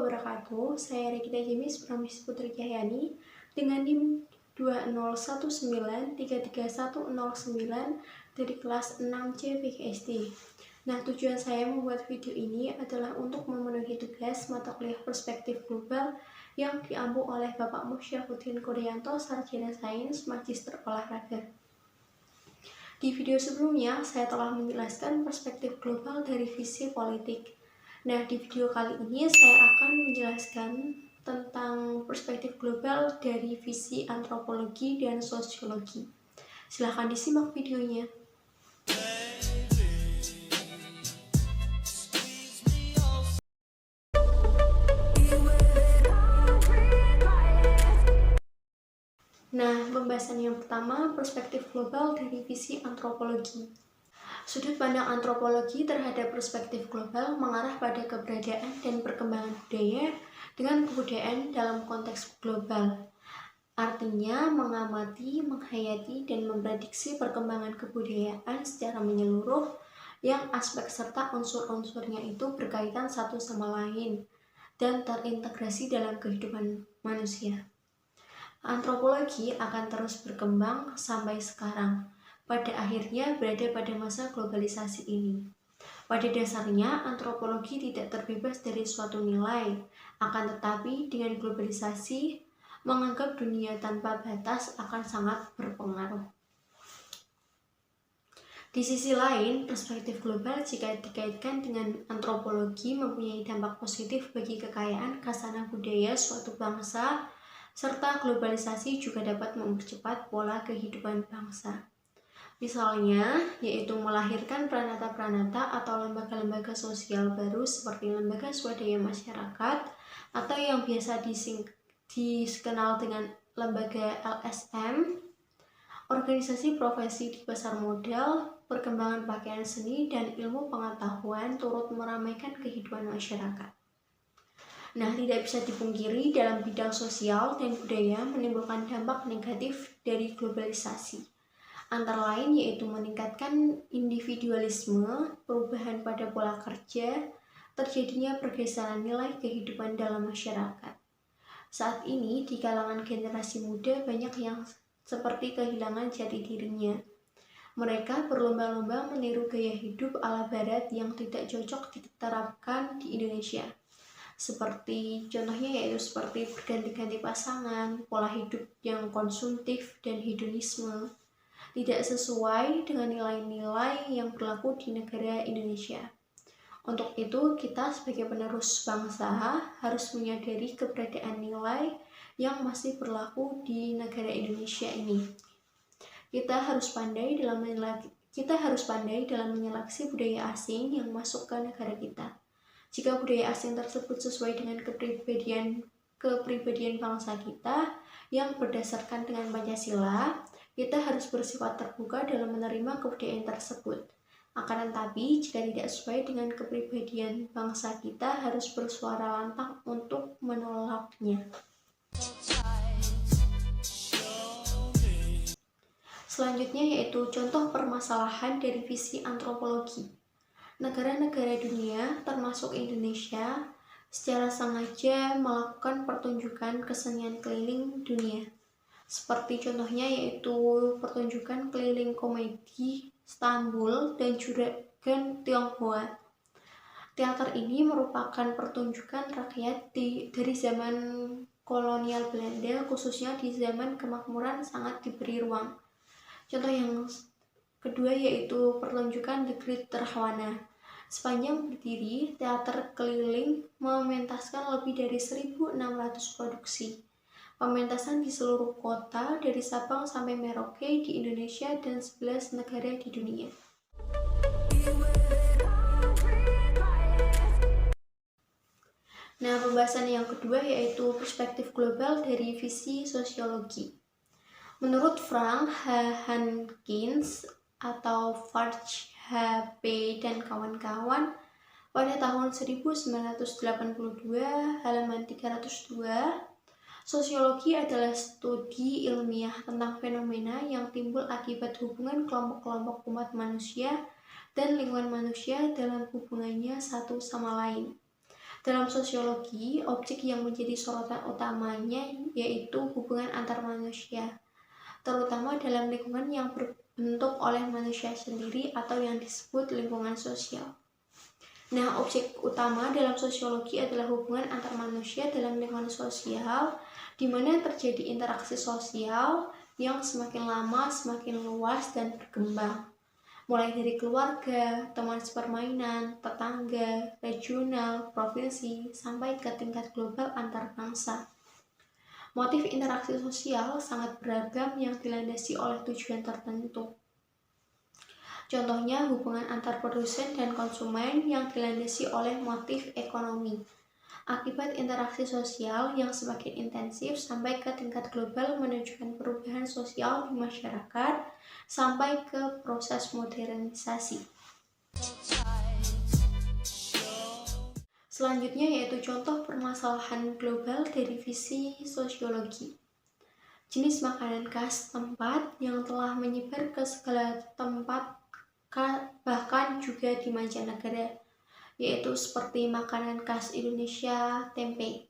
wabarakatuh. Saya Regina Jemis Pramisi Putri Cahyani dengan NIM 201933109 dari kelas 6C PGSD. Nah, tujuan saya membuat video ini adalah untuk memenuhi tugas mata kuliah perspektif global yang diampu oleh Bapak Musyafuddin Kuryanto, Sarjana Sains, Magister Olahraga. Di video sebelumnya, saya telah menjelaskan perspektif global dari visi politik. Nah, di video kali ini saya akan menjelaskan tentang perspektif global dari visi antropologi dan sosiologi. Silahkan disimak videonya. Nah, pembahasan yang pertama, perspektif global dari visi antropologi. Sudut pandang antropologi terhadap perspektif global mengarah pada keberadaan dan perkembangan budaya dengan kebudayaan dalam konteks global. Artinya, mengamati, menghayati, dan memprediksi perkembangan kebudayaan secara menyeluruh yang aspek serta unsur-unsurnya itu berkaitan satu sama lain dan terintegrasi dalam kehidupan manusia. Antropologi akan terus berkembang sampai sekarang. Pada akhirnya berada pada masa globalisasi ini. Pada dasarnya, antropologi tidak terbebas dari suatu nilai, akan tetapi dengan globalisasi, menganggap dunia tanpa batas akan sangat berpengaruh. Di sisi lain, perspektif global jika dikaitkan dengan antropologi mempunyai dampak positif bagi kekayaan khazanah budaya suatu bangsa, serta globalisasi juga dapat mempercepat pola kehidupan bangsa. Misalnya, yaitu melahirkan pranata-pranata atau lembaga-lembaga sosial baru seperti lembaga swadaya masyarakat atau yang biasa dikenal dengan lembaga LSM, organisasi profesi di pasar modal, perkembangan pakaian seni, dan ilmu pengetahuan turut meramaikan kehidupan masyarakat. Nah, tidak bisa dipungkiri dalam bidang sosial dan budaya menimbulkan dampak negatif dari globalisasi. Antara lain yaitu meningkatkan individualisme, perubahan pada pola kerja, terjadinya pergeseran nilai kehidupan dalam masyarakat. Saat ini di kalangan generasi muda banyak yang seperti kehilangan jati dirinya. Mereka berlomba-lomba meniru gaya hidup ala barat yang tidak cocok diterapkan di Indonesia. Contohnya yaitu seperti berganti-ganti pasangan, pola hidup yang konsumtif dan hedonisme, tidak sesuai dengan nilai-nilai yang berlaku di negara Indonesia. Untuk itu, kita sebagai penerus bangsa harus menyadari keberadaan nilai yang masih berlaku di negara Indonesia ini. Kita harus pandai dalam menyeleksi budaya asing yang masuk ke negara kita. Jika budaya asing tersebut sesuai dengan kepribadian bangsa kita yang berdasarkan dengan Pancasila, kita harus bersifat terbuka dalam menerima kebudayaan tersebut. Akan tetapi, jika tidak sesuai dengan kepribadian bangsa kita, harus bersuara lantang untuk menolaknya. Selanjutnya yaitu contoh permasalahan dari visi antropologi. Negara-negara dunia, termasuk Indonesia, secara sengaja melakukan pertunjukan kesenian keliling dunia. Seperti contohnya yaitu pertunjukan keliling komedi Istanbul dan Juragan Tionghoa. Teater ini merupakan pertunjukan rakyat dari zaman kolonial Belanda, khususnya di zaman kemakmuran sangat diberi ruang. Contoh yang kedua yaitu pertunjukan The Great Rahwana. Sepanjang berdiri, teater keliling mementaskan lebih dari 1.600 produksi. Pementasan di seluruh kota dari Sabang sampai Merauke di Indonesia dan 11 negara di dunia. Nah, pembahasan yang kedua yaitu perspektif global dari visi sosiologi. Menurut Frank H. Hankins atau Farge H.P. dan kawan-kawan, pada tahun 1982, halaman 302, sosiologi adalah studi ilmiah tentang fenomena yang timbul akibat hubungan kelompok-kelompok umat manusia dan lingkungan manusia dalam hubungannya satu sama lain. Dalam sosiologi, objek yang menjadi sorotan utamanya yaitu hubungan antar manusia, terutama dalam lingkungan yang berbentuk oleh manusia sendiri atau yang disebut lingkungan sosial. Nah, objek utama dalam sosiologi adalah hubungan antar manusia dalam lingkungan sosial, di mana terjadi interaksi sosial yang semakin lama semakin luas dan berkembang. Mulai dari keluarga, teman sepermainan, tetangga, regional, provinsi, sampai ke tingkat global antar bangsa. Motif interaksi sosial sangat beragam yang dilandasi oleh tujuan tertentu. Contohnya hubungan antar produsen dan konsumen yang dilandasi oleh motif ekonomi. Akibat interaksi sosial yang semakin intensif sampai ke tingkat global menunjukkan perubahan sosial di masyarakat sampai ke proses modernisasi. Selanjutnya yaitu contoh permasalahan global dari visi sosiologi. Jenis makanan khas tempat yang telah menyebar ke segala tempat bahkan juga di mancanegara, yaitu seperti makanan khas Indonesia, tempe.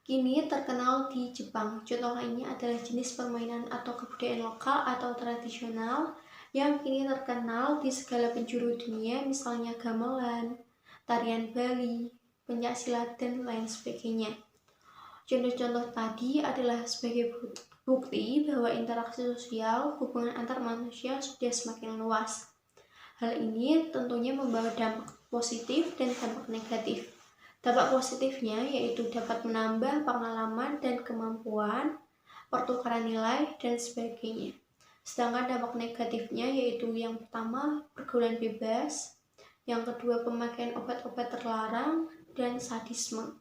Kini terkenal di Jepang. Contoh lainnya adalah jenis permainan atau kebudayaan lokal atau tradisional yang kini terkenal di segala penjuru dunia, misalnya gamelan, tarian Bali, pencaksilat, dan lain sebagainya. Contoh-contoh tadi adalah sebagai bukti bahwa interaksi sosial, hubungan antar manusia sudah semakin luas. Hal ini tentunya membawa dampak positif dan dampak negatif. Dampak positifnya yaitu dapat menambah pengalaman dan kemampuan, pertukaran nilai, dan sebagainya. Sedangkan dampak negatifnya yaitu yang pertama, pergaulan bebas, yang kedua, pemakaian obat-obat terlarang, dan sadisme,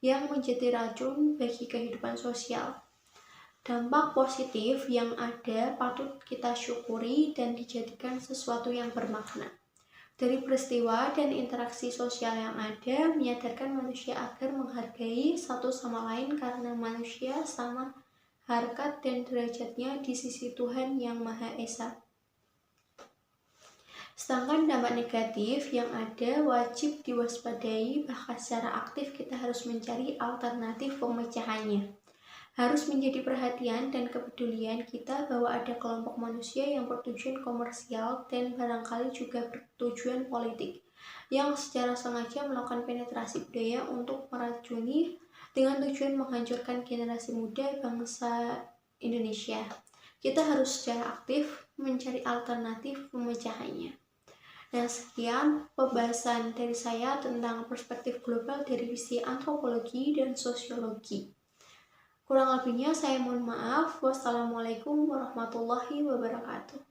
yang menjadi racun bagi kehidupan sosial. Dampak positif yang ada patut kita syukuri dan dijadikan sesuatu yang bermakna. Dari peristiwa dan interaksi sosial yang ada, menyadarkan manusia agar menghargai satu sama lain karena manusia sama harkat dan derajatnya di sisi Tuhan Yang Maha Esa. Sedangkan dampak negatif yang ada wajib diwaspadai, bahkan secara aktif kita harus mencari alternatif pemecahannya. Harus menjadi perhatian dan kepedulian kita bahwa ada kelompok manusia yang bertujuan komersial dan barangkali juga bertujuan politik yang secara sengaja melakukan penetrasi budaya untuk meracuni dengan tujuan menghancurkan generasi muda bangsa Indonesia. Kita harus secara aktif mencari alternatif pemecahannya. Dan sekian pembahasan dari saya tentang perspektif global dari visi antropologi dan sosiologi. Kurang lebihnya saya mohon maaf. Wassalamualaikum warahmatullahi wabarakatuh.